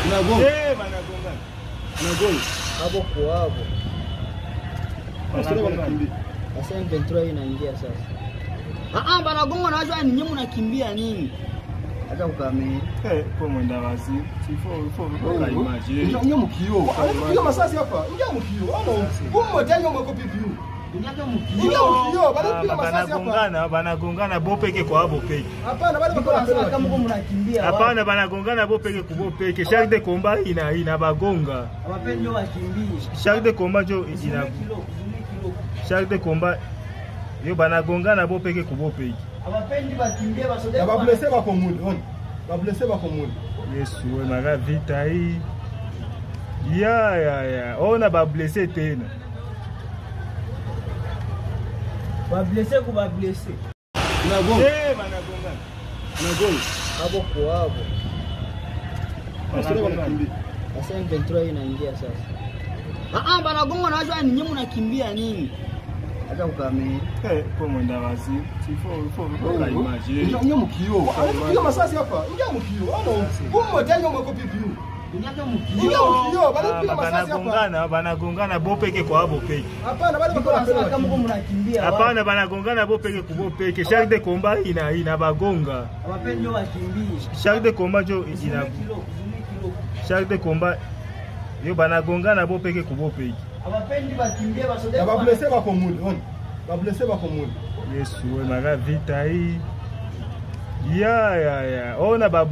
Unagonga. Banagonga. Unagonga. Hapo kwa hapo. Banakimbia. Sasa M23 inaingia sasa. Banagonga na wacha ni nyinyi mnakimbia nini? Hata ukameni. Kwa mwenda wazi. Sifo kwa imagine. Unyo mkio. Unyo masasi hapa. Unyo mkio. Umo tanyo mkopi piu. Banagongana bo peke kwa abo peke. Hapana bado mko kama mnakimbia. Hapana banagongana bo peke kubo peke. Chaque de combat ina bagonga. Abapenzi wakimbie. Chaque de combat jo ina chaque de combat yo banagongana bo peke kubo peke. Abapenzi wakimbie basoda. Ba blessé ba komuli. Ba blessé ba komuli. Yesu we maga vita hii. Ya. Ona ba blessé tena. Ba blessé ku ba blessé. Unagonga. Banagonga. Unagonga. Hapo kwa hapo. Banakimbia. Sasa M23 inaingia sasa. Banagonga na wacha ni nyinyi mnakimbia nini? Hata ukameni. Kwa mwenda wazi. Sifo kwa imagine. Unyo mkio. Unyo masasi hapa. Unyo mkio. Umo tanyo mkopi piu. Banagongana bo peke kwa abo peke. Hapana bado mko kama mnakimbia. Hapana banagongana bo peke kubo peke. Chaque de combat ina bagonga. Abapenzi wakimbie. Chaque de combat jo ina chaque de combat yo banagongana bo peke kubo peke. Abapenzi wakimbie basoda. ba blessé ba komuli. Ba blessé ba komuli. Yesu we maga vita hii. Ya. Ona ba